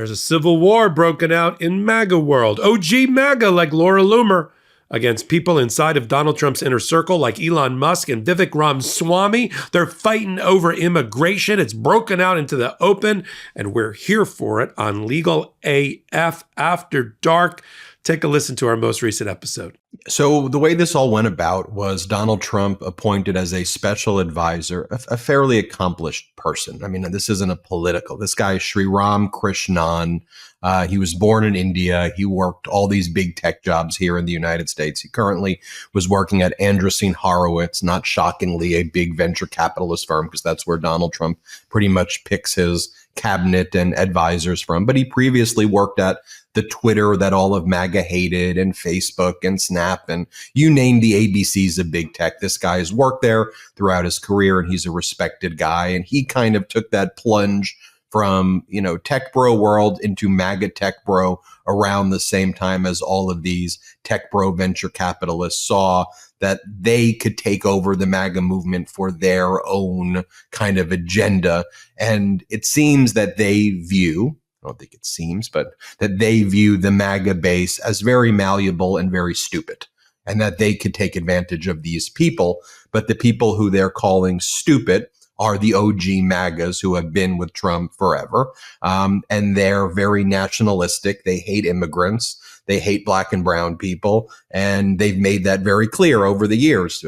There's a civil war broken out in MAGA world. OG MAGA like Laura Loomer against people inside of Donald Trump's inner circle like Elon Musk and Vivek Ramaswamy. They're fighting over immigration. It's broken out into the open, and we're here for it on Legal AF After Dark. Take a listen to our most recent episode. So the way this all went about was Donald Trump appointed as a special advisor, a fairly accomplished person. I mean, this isn't a political. This guy is Sri Ram Krishnan. He was born in India. He worked all these big tech jobs here in the United States. He currently was working at Andreessen Horowitz, not shockingly, a big venture capitalist firm, because that's where Donald Trump pretty much picks his cabinet and advisors from. But he previously worked at the Twitter that all of MAGA hated, and Facebook and Snap, and you name the ABCs of big tech. This guy has worked there throughout his career, and he's a respected guy. And he kind of took that plunge from, tech bro world into MAGA tech bro around the same time as all of these tech bro venture capitalists saw that they could take over the MAGA movement for their own kind of agenda. And it seems that they view, I don't think it seems, but that they view the MAGA base as very malleable and very stupid, and that they could take advantage of these people. But the people who they're calling stupid are the OG MAGAs who have been with Trump forever. And they're very nationalistic. They hate immigrants. They hate black and brown people. And they've made that very clear over the years.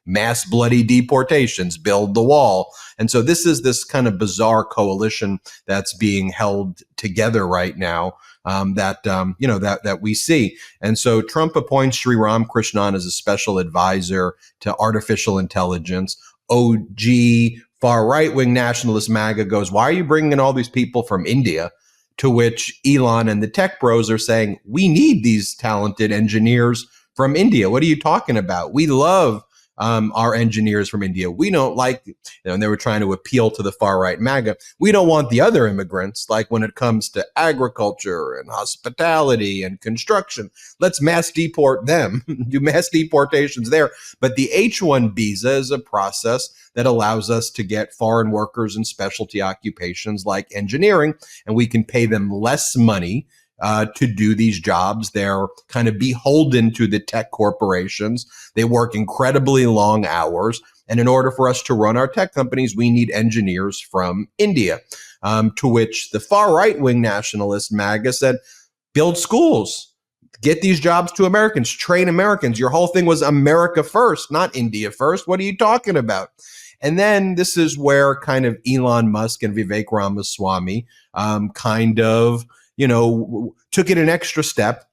Mass bloody deportations, build the wall. And so this is this kind of bizarre coalition that's being held together right now, that we see. And so Trump appoints Sri Ram Krishnan as a special advisor to artificial intelligence. OG far right-wing nationalist MAGA goes, why are you bringing in all these people from India? To which Elon and the tech bros are saying, we need these talented engineers from India. What are you talking about? We love our engineers from India. We don't like, and they were trying to appeal to the far right MAGA. We don't want the other immigrants, like when it comes to agriculture and hospitality and construction. Let's mass deport them, do mass deportations there. But the H-1 visa is a process that allows us to get foreign workers in specialty occupations like engineering, and we can pay them less money to do these jobs. They're kind of beholden to the tech corporations. They work incredibly long hours. And in order for us to run our tech companies, we need engineers from India. To which the far right-wing nationalist MAGA said, build schools, get these jobs to Americans, train Americans. Your whole thing was America first, not India first. What are you talking about? And then this is where kind of Elon Musk and Vivek Ramaswamy took it an extra step.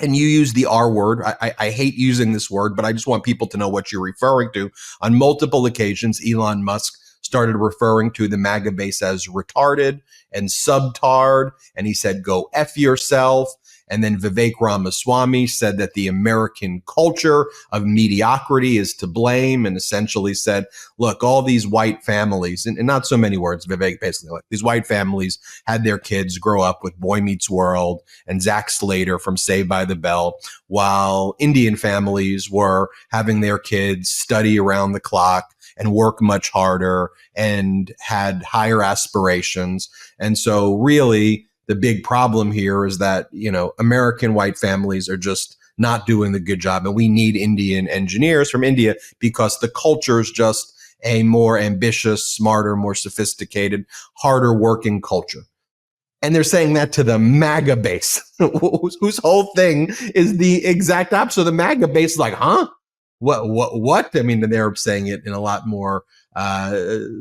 And you use the R word. I hate using this word, but I just want people to know what you're referring to. On multiple occasions, Elon Musk started referring to the MAGA base as retarded and subtard. And he said, go F yourself. And then Vivek Ramaswamy said that the American culture of mediocrity is to blame, and essentially said, look, all these white families, and not so many words, Vivek basically, like these white families had their kids grow up with Boy Meets World and Zack Slater from Saved by the Bell, while Indian families were having their kids study around the clock and work much harder and had higher aspirations. And so really, the big problem here is that, American white families are just not doing the good job. And we need Indian engineers from India because the culture is just a more ambitious, smarter, more sophisticated, harder working culture. And they're saying that to the MAGA base, whose whole thing is the exact opposite. So the MAGA base is like, huh? What? I mean, they're saying it in a lot more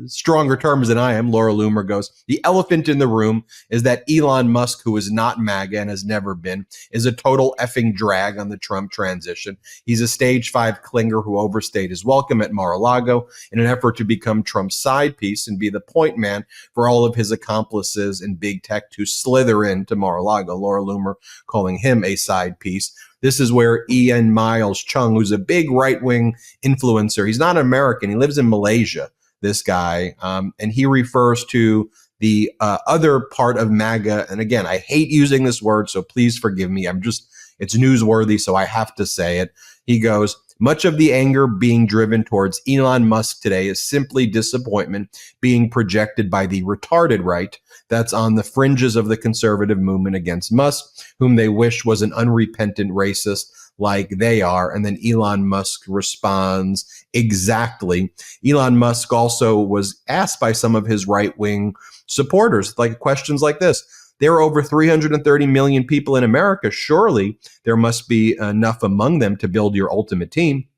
stronger terms than I am. Laura Loomer goes, the elephant in the room is that Elon Musk, who is not MAGA and has never been, is a total effing drag on the Trump transition. He's a stage 5 clinger who overstayed his welcome at Mar-a-Lago in an effort to become Trump's side piece and be the point man for all of his accomplices in big tech to slither into Mar-a-Lago. Laura Loomer calling him a side piece. This is where Ian Miles Chung, who's a big right-wing influencer, he's not American, he lives in Malaysia, this guy, and he refers to the other part of MAGA. And again, I hate using this word, so please forgive me. It's newsworthy, so I have to say it. He goes, Much of the anger being driven towards Elon Musk today is simply disappointment being projected by the retarded right that's on the fringes of the conservative movement against Musk, whom they wish was an unrepentant racist like they are. And then Elon Musk responds exactly. Elon Musk also was asked by some of his right-wing supporters, like questions like this. There are over 330 million people in America. Surely there must be enough among them to build your ultimate team.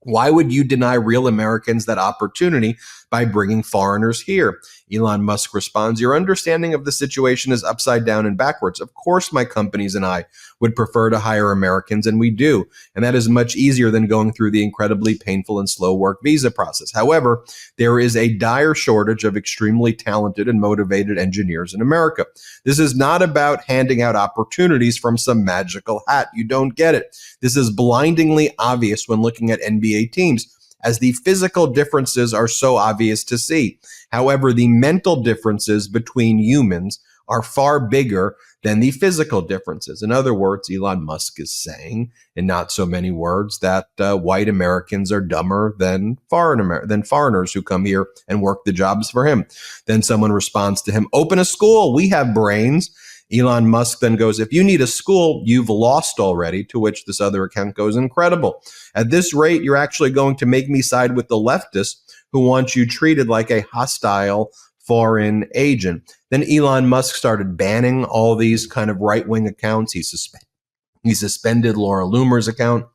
Why would you deny real Americans that opportunity by bringing foreigners here? Elon Musk responds, your understanding of the situation is upside down and backwards. Of course, my companies and I would prefer to hire Americans, and we do. And that is much easier than going through the incredibly painful and slow work visa process. However, there is a dire shortage of extremely talented and motivated engineers in America. This is not about handing out opportunities from some magical hat. You don't get it. This is blindingly obvious when looking at NBA teams, as the physical differences are so obvious to see. However, the mental differences between humans are far bigger than the physical differences. In other words, Elon Musk is saying, in not so many words, that white Americans are dumber than foreigners who come here and work the jobs for him. Then someone responds to him, open a school, we have brains. Elon Musk then goes, if you need a school, you've lost already, to which this other account goes, incredible. At this rate, you're actually going to make me side with the leftists who want you treated like a hostile foreign agent. Then Elon Musk started banning all these kind of right-wing accounts. He suspended Laura Loomer's account.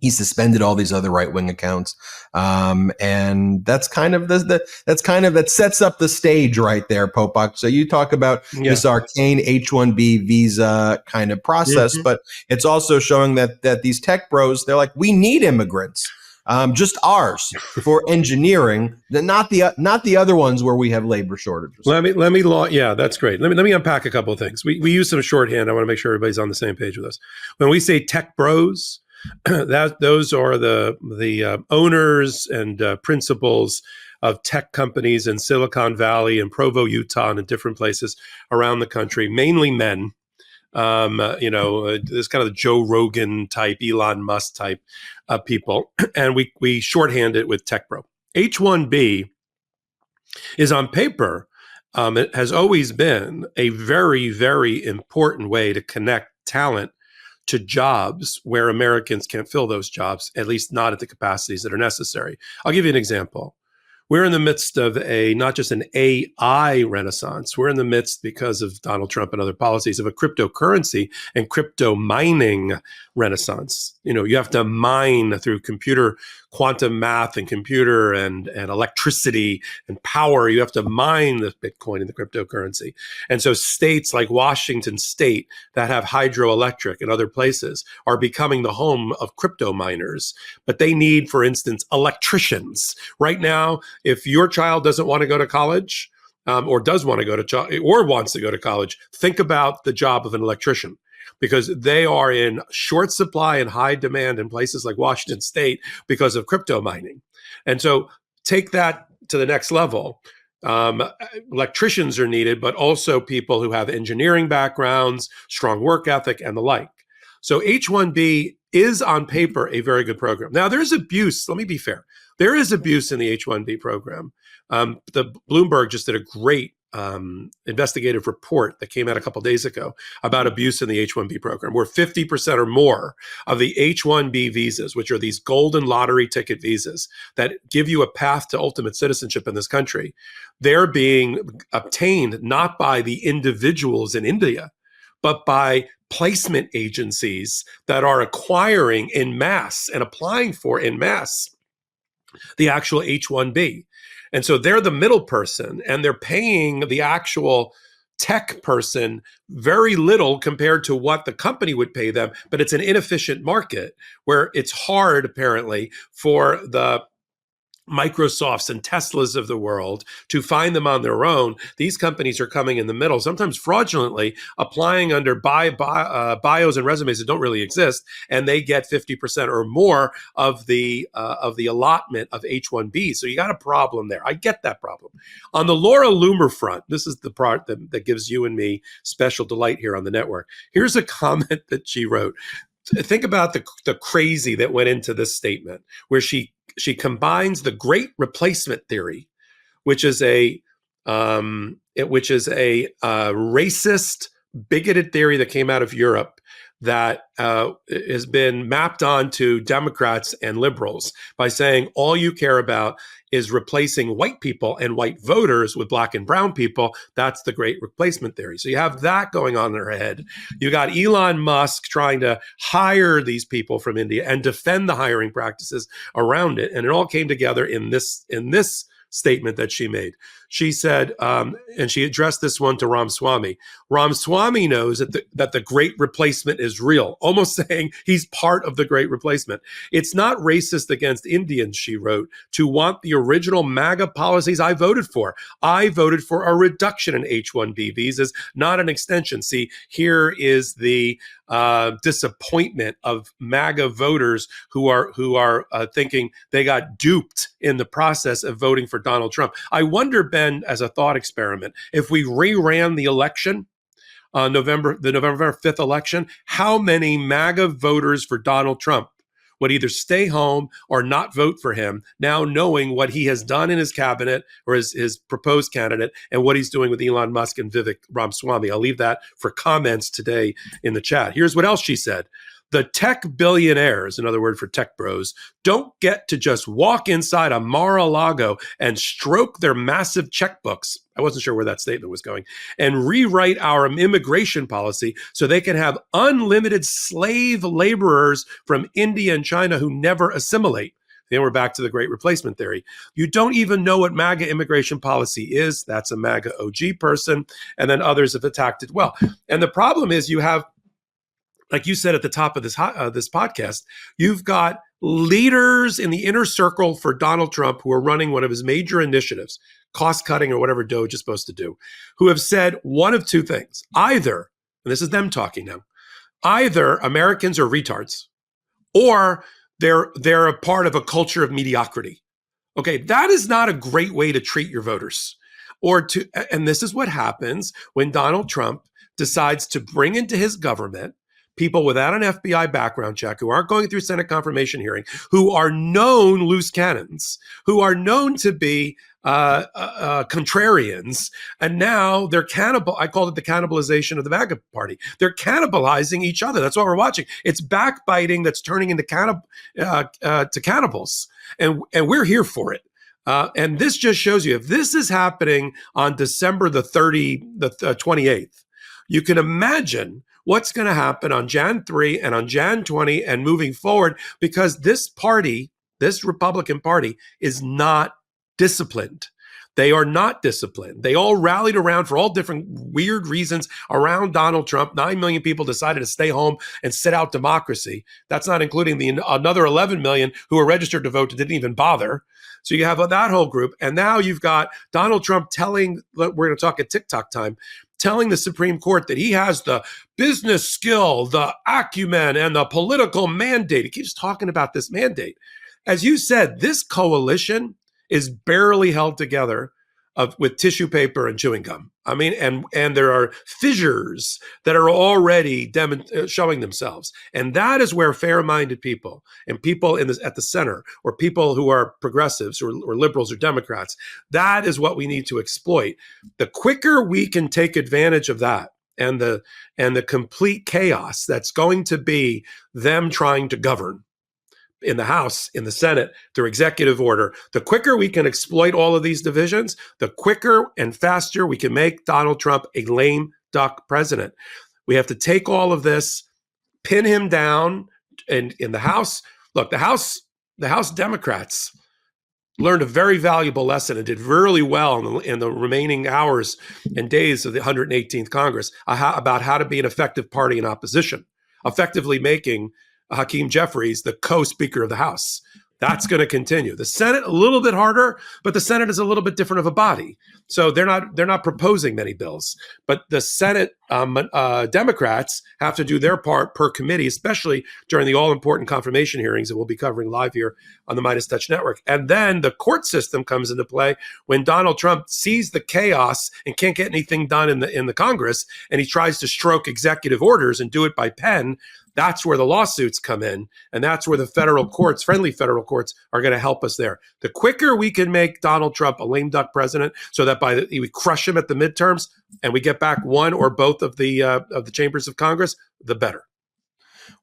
He suspended all these other right-wing accounts, and that's kind of that sets up the stage right there, Popok. So you talk about this arcane H-1B visa kind of process, but it's also showing that these tech bros, they're like, we need immigrants, just ours for engineering, not the other ones where we have labor shortages. Yeah, that's great. Let me unpack a couple of things. We use some shorthand. I want to make sure everybody's on the same page with us. When we say tech bros, those are the owners and principals of tech companies in Silicon Valley and Provo, Utah, and in different places around the country, mainly men. This kind of the Joe Rogan type, Elon Musk type people, and we shorthand it with tech bro. H-1B is on paper. It has always been a very, very important way to connect talent to jobs where Americans can't fill those jobs, at least not at the capacities that are necessary. I'll give you an example. We're in the midst of not just an AI renaissance, we're in the midst, because of Donald Trump and other policies, of a cryptocurrency and crypto mining renaissance. You have to mine through computer, quantum math and computer and electricity and power. You have to mine the Bitcoin and the cryptocurrency. And so states like Washington State that have hydroelectric and other places are becoming the home of crypto miners. But they need, for instance, electricians. Right now, if your child doesn't want to go to college, or does want to go to or wants to go to college, think about the job of an electrician, because they are in short supply and high demand in places like Washington State because of crypto mining. And so take that to the next level. Electricians are needed, but also people who have engineering backgrounds, strong work ethic, and the like. So H-1B is on paper a very good program. Now, there's abuse. Let me be fair. There is abuse in the H-1B program. The Bloomberg just did a great investigative report that came out a couple of days ago about abuse in the H-1B program, where 50% or more of the H-1B visas, which are these golden lottery ticket visas that give you a path to ultimate citizenship in this country, they're being obtained not by the individuals in India, but by placement agencies that are acquiring en masse and applying for en masse the actual H-1B. And so they're the middle person, and they're paying the actual tech person very little compared to what the company would pay them. But it's an inefficient market where it's hard, apparently, for the Microsofts and Teslas of the world to find them on their own. These companies are coming in the middle, sometimes fraudulently applying under bios and resumes that don't really exist, and they get 50% or more of the allotment of H-1B. So you got a problem there. I get that problem. On the Laura Loomer front, this is the part that gives you and me special delight here on the network. Here's a comment that she wrote. think about the crazy that went into this statement, where she combines the Great Replacement theory, which is a racist, bigoted theory that came out of Europe that has been mapped onto Democrats and liberals by saying all you care about is replacing white people and white voters with black and brown people. That's the Great Replacement theory. So you have that going on in her head. You got Elon Musk trying to hire these people from India and defend the hiring practices around it. And it all came together in this statement that she made. She said, and she addressed this one to Ramswammy. Ramswammy knows that the Great Replacement is real, almost saying he's part of the Great Replacement. It's not racist against Indians, she wrote, to want the original MAGA policies I voted for. I voted for a reduction in H-1B visas, not an extension. See, here is the disappointment of MAGA voters who are thinking they got duped in the process of voting for Donald Trump. I wonder, Ben, as a thought experiment, if we reran the election, the November 5th election, how many MAGA voters for Donald Trump would either stay home or not vote for him, now knowing what he has done in his cabinet or his proposed candidate and what he's doing with Elon Musk and Vivek Ramaswamy. I'll leave that for comments today in the chat. Here's what else she said. The tech billionaires, another word for tech bros, don't get to just walk inside a Mar-a-Lago and stroke their massive checkbooks. I wasn't sure where that statement was going. And rewrite our immigration policy so they can have unlimited slave laborers from India and China who never assimilate. Then we're back to the Great Replacement theory. You don't even know what MAGA immigration policy is. That's a MAGA OG person. And then others have attacked it well. And the problem is you have, like you said at the top of this podcast, you've got leaders in the inner circle for Donald Trump who are running one of his major initiatives, cost cutting or whatever Doge is supposed to do, who have said one of two things. Either, and this is them talking now, either Americans are retards or they're a part of a culture of mediocrity. Okay, that is not a great way to treat your voters. And this is what happens when Donald Trump decides to bring into his government people without an FBI background check, who aren't going through Senate confirmation hearing, who are known loose cannons, who are known to be contrarians, and now they're I called it the cannibalization of the MAGA party. They're cannibalizing each other. That's what we're watching. It's backbiting that's turning into cannibals, and we're here for it. And this just shows you, if this is happening on December the 28th, you can imagine what's going to happen on Jan 3 and on Jan 20 and moving forward, because this party, this Republican Party, is not disciplined. They are not disciplined. They all rallied around for all different weird reasons around Donald Trump. 9 million people decided to stay home and sit out democracy. That's not including another 11 million who are registered to vote that didn't even bother. So you have that whole group. And now you've got Donald Trump telling, we're going to talk at TikTok time, telling the Supreme Court that he has the business skill, the acumen, and the political mandate. He keeps talking about this mandate. As you said, this coalition is barely held together with tissue paper and chewing gum. I mean, and there are fissures that are already showing themselves. And that is where fair-minded people and people at the center, or people who are progressives or liberals or Democrats, that is what we need to exploit. The quicker we can take advantage of that and the complete chaos that's going to be them trying to govern in the House, in the Senate, through executive order, the quicker we can exploit all of these divisions, the quicker and faster we can make Donald Trump a lame duck president. We have to take all of this, pin him down in the House. Look, the House Democrats learned a very valuable lesson and did really well in the remaining hours and days of the 118th Congress about how to be an effective party in opposition, effectively making Hakeem Jeffries the co-speaker of the House. That's going to continue. The Senate, a little bit harder, but the Senate is a little bit different of a body. So they're not proposing many bills. But the Senate Democrats have to do their part per committee, especially during the all-important confirmation hearings that we'll be covering live here on the MeidasTouch Network. And then the court system comes into play when Donald Trump sees the chaos and can't get anything done in the Congress, and he tries to stroke executive orders and do it by pen. That's where the lawsuits come in, and that's where the federal courts, friendly federal courts, are going to help us there. The quicker we can make Donald Trump a lame duck president, so that we crush him at the midterms and we get back one or both of the chambers of Congress, the better.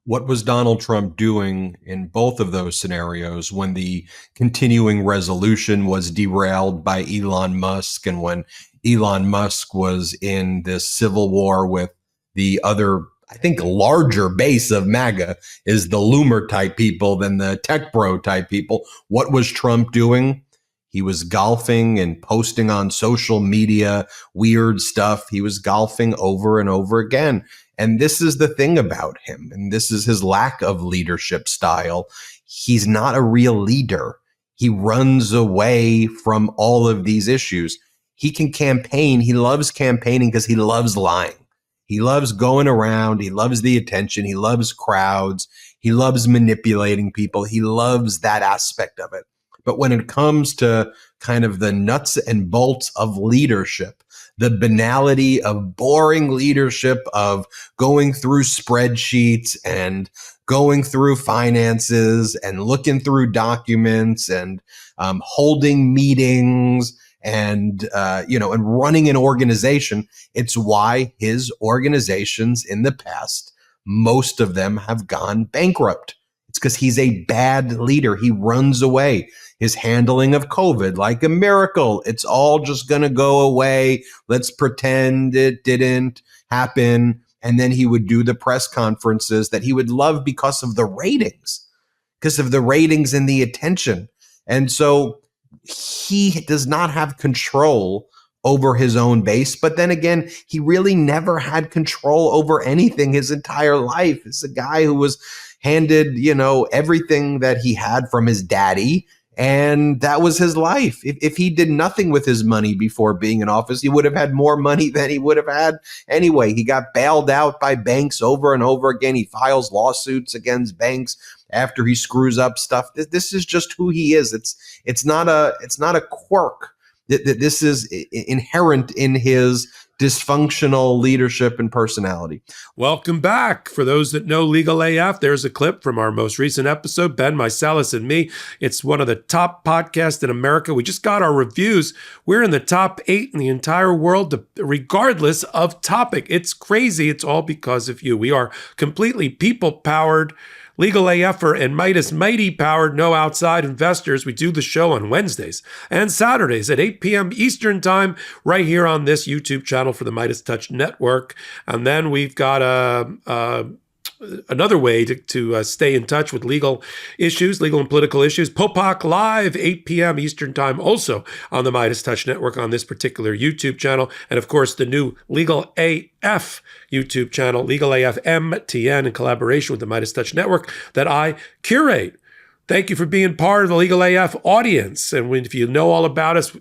What was Donald Trump doing in both of those scenarios when the continuing resolution was derailed by Elon Musk and when Elon Musk was in this civil war with the other, I think, larger base of MAGA is the Loomer type people than the tech bro type people? What was Trump doing? He was golfing and posting on social media weird stuff. He was golfing over and over again. And this is the thing about him. And this is his lack of leadership style. He's not a real leader. He runs away from all of these issues. He can campaign. He loves campaigning because he loves lying. He loves going around. He loves the attention. He loves crowds. He loves manipulating people. He loves that aspect of it. But when it comes to kind of the nuts and bolts of leadership, the banality of boring leadership, of going through spreadsheets and going through finances and looking through documents and holding meetings and running an organization, it's why his organizations in the past, most of them have gone bankrupt. It's because he's a bad leader. He runs away. His handling of COVID, like a miracle. It's all just going to go away. Let's pretend it didn't happen. And then he would do the press conferences that he would love because of the ratings and the attention. And so he does not have control over his own base. But then again, he really never had control over anything his entire life. It's a guy who was handed, everything that he had from his daddy. And that was his life. If he did nothing with his money before being in office, he would have had more money than he would have had anyway. He got bailed out by banks over and over again. He files lawsuits against banks after he screws up stuff. This is just who he is. It's not a quirk. This is inherent in his dysfunctional leadership and personality. Welcome back. For those that know Legal AF, there's a clip from our most recent episode, Ben, Meiselas and me. It's one of the top podcasts in America. We just got our reviews. We're in the top 8 in the entire world, regardless of topic. It's crazy. It's all because of you. We are completely people-powered, Legal AFer and Meidas Mighty powered, no outside investors. We do the show on Wednesdays and Saturdays at 8 p.m. Eastern time, right here on this YouTube channel for the MeidasTouch network. And then we've got another way to stay in touch with legal and political issues. Popok Live, 8 p.m. Eastern time, also on the MeidasTouch network on this particular YouTube channel. And of course, the new Legal AF YouTube channel, Legal AF MTN, in collaboration with the MeidasTouch network that I curate. Thank you for being part of the Legal AF audience. And if you know all about us,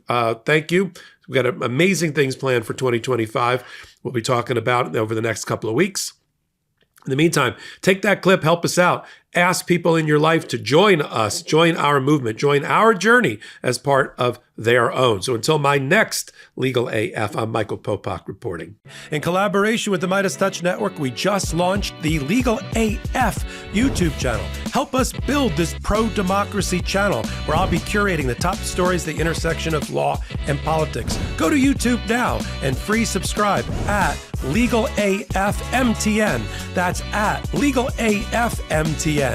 thank you. We've got amazing things planned for 2025. We'll be talking about over the next couple of weeks. In the meantime, take that clip, help us out. Ask people in your life to join us, join our movement, join our journey as part of their own. So until my next Legal AF, I'm Michael Popok reporting. In collaboration with the MeidasTouch Network, we just launched the Legal AF YouTube channel. Help us build this pro-democracy channel where I'll be curating the top stories at the intersection of law and politics. Go to YouTube now and free subscribe at Legal AF MTN. That's at Legal AF MTN.